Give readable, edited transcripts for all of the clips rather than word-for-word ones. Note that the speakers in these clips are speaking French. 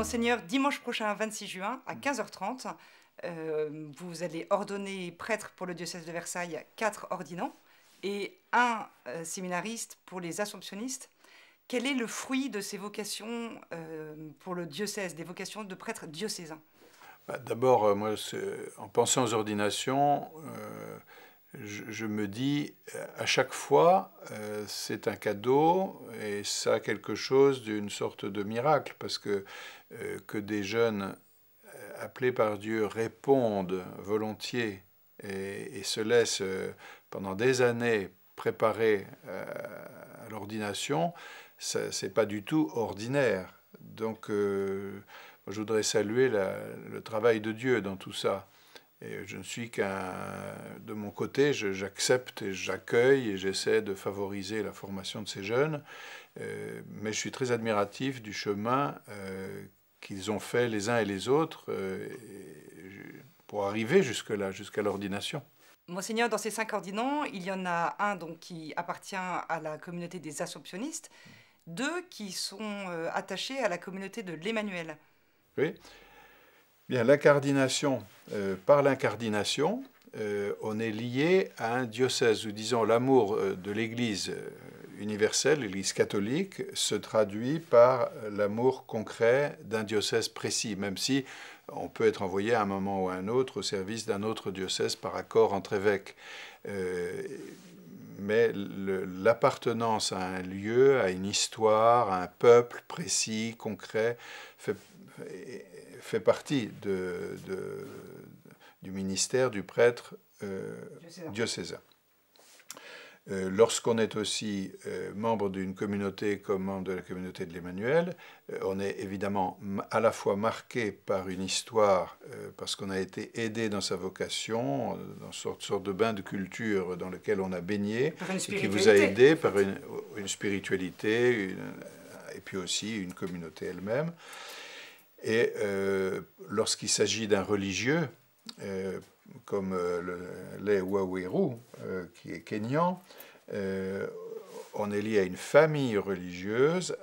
Monseigneur, dimanche prochain, 26 juin, à 15h30, vous allez ordonner prêtre pour le diocèse de Versailles 4 ordinants et un séminariste pour les assomptionnistes. Quel est le fruit de ces vocations pour le diocèse, des vocations de prêtres diocésains? D'abord, moi, en pensant aux ordinations, je me dis, à chaque fois, c'est un cadeau et ça a quelque chose d'une sorte de miracle, parce que des jeunes appelés par Dieu répondent volontiers et se laissent pendant des années préparer à l'ordination, c'est pas du tout ordinaire. Donc, je voudrais saluer le travail de Dieu dans tout ça. Et je ne suis de mon côté, j'accepte et j'accueille et j'essaie de favoriser la formation de ces jeunes, mais je suis très admiratif du chemin qu'ils ont fait les uns et les autres pour arriver jusque-là, jusqu'à l'ordination. Monseigneur, dans ces 5 ordinants, il y en a un donc, qui appartient à la communauté des Assomptionnistes, 2 qui sont attachés à la communauté de l'Emmanuel. Oui. Bien, l'incardination, par l'incardination, on est lié à un diocèse, ou disons l'amour de l'Église universelle, l'Église catholique, se traduit par l'amour concret d'un diocèse précis, même si on peut être envoyé à un moment ou à un autre au service d'un autre diocèse par accord entre évêques. Mais l'appartenance à un lieu, à une histoire, à un peuple précis, concret, fait partie du ministère du prêtre diocésain. Lorsqu'on est aussi membre d'une communauté comme membre de la communauté de l'Emmanuel, on est évidemment à la fois marqué par une histoire, parce qu'on a été aidé dans sa vocation, dans une sorte de bain de culture dans lequel on a baigné, et qui vous a aidé par une spiritualité, et puis aussi une communauté elle-même. Et lorsqu'il s'agit d'un religieux, comme l'est Waweru, qui est kényan, on est lié à une famille religieuse,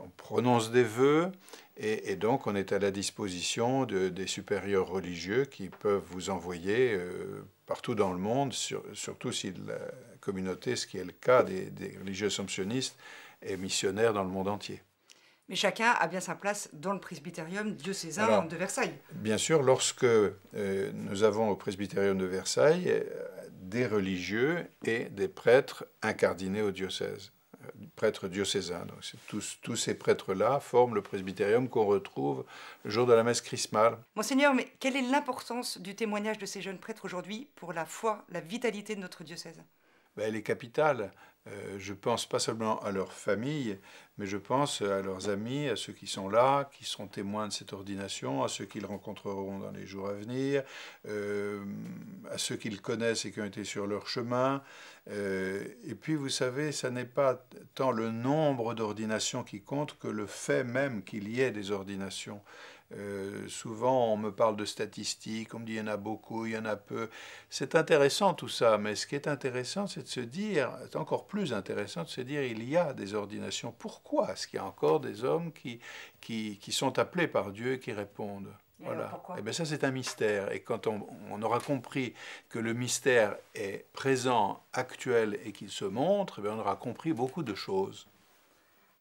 on prononce des vœux, et donc on est à la disposition des supérieurs religieux qui peuvent vous envoyer partout dans le monde, surtout si la communauté, ce qui est le cas des religieux assomptionnistes, est missionnaire dans le monde entier. Mais chacun a bien sa place dans le presbytérium diocésain de Versailles. Bien sûr, lorsque nous avons au presbytérium de Versailles des religieux et des prêtres incardinés au diocèse, prêtres diocésains. Donc tous ces prêtres-là forment le presbytérium qu'on retrouve le jour de la messe chrismale. Monseigneur, mais quelle est l'importance du témoignage de ces jeunes prêtres aujourd'hui pour la foi, la vitalité de notre diocèse? Elle est capitale. Je pense pas seulement à leur famille, mais je pense à leurs amis, à ceux qui sont là, qui seront témoins de cette ordination, à ceux qu'ils rencontreront dans les jours à venir, à ceux qu'ils connaissent et qui ont été sur leur chemin. Et puis, vous savez, ça n'est pas tant le nombre d'ordinations qui compte que le fait même qu'il y ait des ordinations. Souvent, on me parle de statistiques, on me dit il y en a beaucoup, il y en a peu. C'est intéressant tout ça, mais ce qui est intéressant, c'est de se dire, c'est encore plus intéressant de se dire, il y a des ordinations. Pourquoi est-ce qu'il y a encore des hommes qui sont appelés par Dieu et qui répondent? Voilà. Et bien ça, c'est un mystère. Et quand on aura compris que le mystère est présent, actuel et qu'il se montre, on aura compris beaucoup de choses.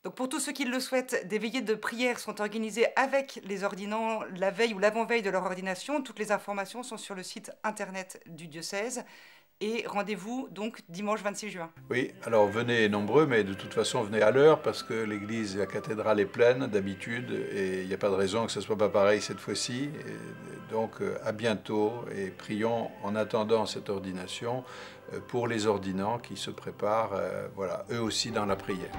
Donc pour tous ceux qui le souhaitent, des veillées de prière sont organisées avec les ordinants la veille ou l'avant-veille de leur ordination. Toutes les informations sont sur le site internet du diocèse. Et rendez-vous donc dimanche 26 juin. Oui, alors venez nombreux, mais de toute façon venez à l'heure parce que l'église, la cathédrale est pleine d'habitude et il n'y a pas de raison que ce ne soit pas pareil cette fois-ci. Donc à bientôt et prions en attendant cette ordination pour les ordinants qui se préparent, voilà, eux aussi dans la prière.